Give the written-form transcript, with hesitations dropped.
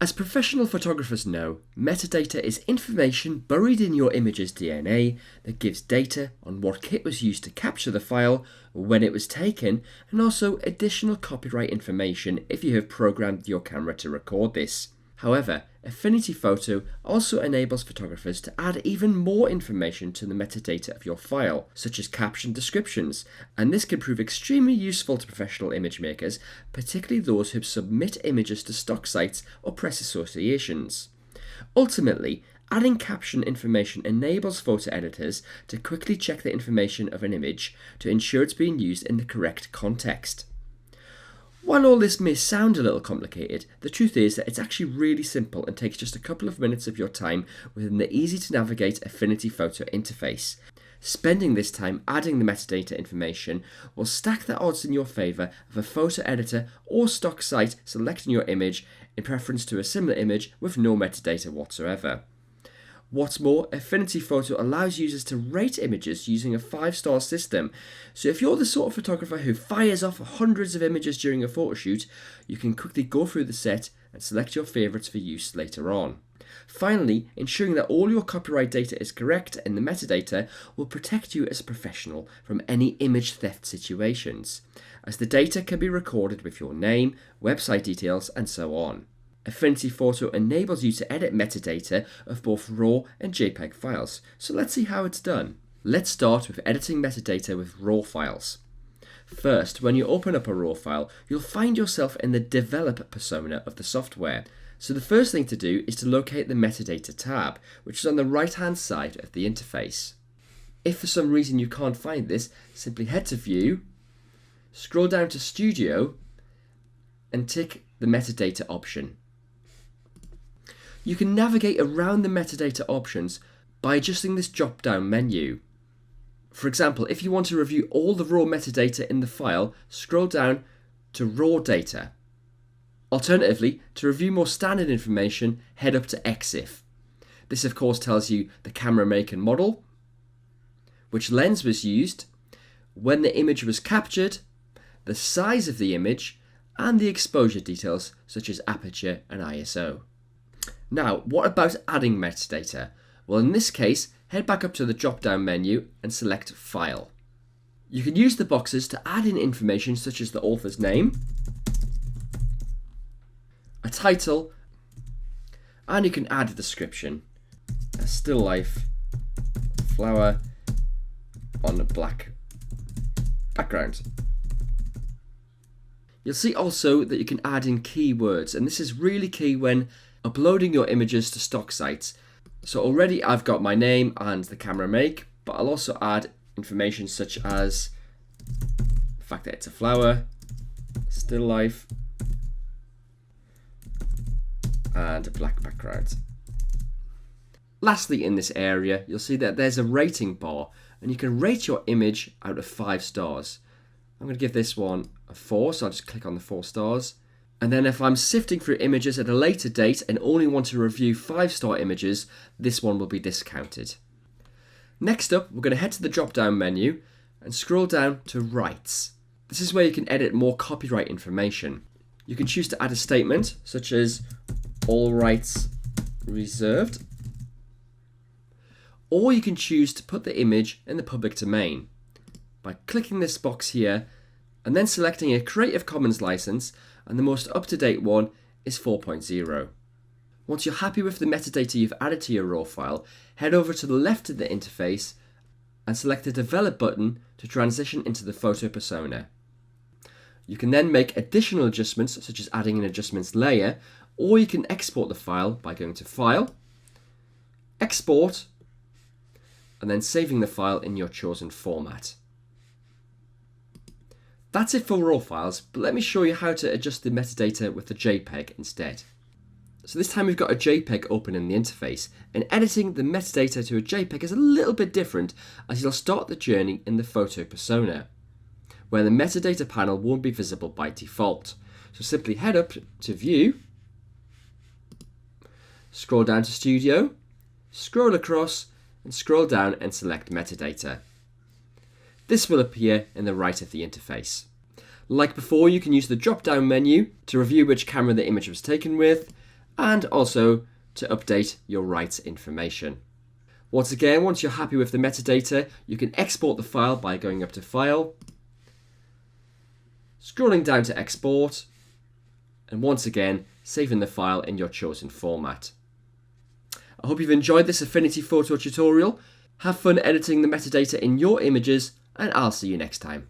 As professional photographers know, metadata is information buried in your image's DNA that gives data on what kit was used to capture the file, when it was taken, and also additional copyright information if you have programmed your camera to record this. However, Affinity Photo also enables photographers to add even more information to the metadata of your file, such as caption descriptions, and this can prove extremely useful to professional image makers, particularly those who submit images to stock sites or press associations. Ultimately, adding caption information enables photo editors to quickly check the information of an image to ensure it's being used in the correct context. While all this may sound a little complicated, the truth is that it's actually really simple and takes just a couple of minutes of your time within the easy to navigate Affinity Photo interface. Spending this time adding the metadata information will stack the odds in your favour of a photo editor or stock site selecting your image in preference to a similar image with no metadata whatsoever. What's more, Affinity Photo allows users to rate images using a 5-star system. So if you're the sort of photographer who fires off hundreds of images during a photo shoot, you can quickly go through the set and select your favourites for use later on. Finally, ensuring that all your copyright data is correct in the metadata will protect you as a professional from any image theft situations, as the data can be recorded with your name, website details, and so on. Affinity Photo enables you to edit metadata of both RAW and JPEG files, so let's see how it's done. Let's start with editing metadata with RAW files. First, when you open up a RAW file, you'll find yourself in the Develop persona of the software. So the first thing to do is to locate the Metadata tab, which is on the right-hand side of the interface. If for some reason you can't find this, simply head to View, scroll down to Studio, and tick the Metadata option. You can navigate around the metadata options by adjusting this drop-down menu. For example, if you want to review all the raw metadata in the file, scroll down to Raw Data. Alternatively, to review more standard information, head up to EXIF. This of course tells you the camera make and model, which lens was used, when the image was captured, the size of the image, and the exposure details such as aperture and ISO. Now, what about adding metadata? Well, in this case, head back up to the drop-down menu and select File. You can use the boxes to add in information such as the author's name, a title, and you can add a description. A still life, flower on a black background. You'll see also that you can add in keywords, and this is really key when uploading your images to stock sites. So already I've got my name and the camera make, but I'll also add information such as the fact that it's a flower, still life, and a black background. Lastly, in this area, you'll see that there's a rating bar, and you can rate your image out of 5 stars. I'm going to give this one a 4, so I'll just click on the 4 stars. And then if I'm sifting through images at a later date and only want to review 5-star images, this one will be discounted. Next up, we're going to head to the drop-down menu and scroll down to Rights. This is where you can edit more copyright information. You can choose to add a statement, such as all rights reserved. Or you can choose to put the image in the public domain by clicking this box here and then selecting a Creative Commons license, and the most up-to-date one is 4.0. Once you're happy with the metadata you've added to your RAW file, head over to the left of the interface and select the Develop button to transition into the photo persona. You can then make additional adjustments, such as adding an adjustments layer, or you can export the file by going to File, Export, and then saving the file in your chosen format. That's it for RAW files, but let me show you how to adjust the metadata with the JPEG instead. So this time we've got a JPEG open in the interface, and editing the metadata to a JPEG is a little bit different, as you'll start the journey in the photo persona, where the metadata panel won't be visible by default. So simply head up to View, scroll down to Studio, scroll across, and scroll down and select Metadata. This will appear in the right of the interface. Like before, you can use the drop-down menu to review which camera the image was taken with, and also to update your rights information. Once again, once you're happy with the metadata, you can export the file by going up to File, scrolling down to Export, and once again, saving the file in your chosen format. I hope you've enjoyed this Affinity Photo tutorial. Have fun editing the metadata in your images, and I'll see you next time.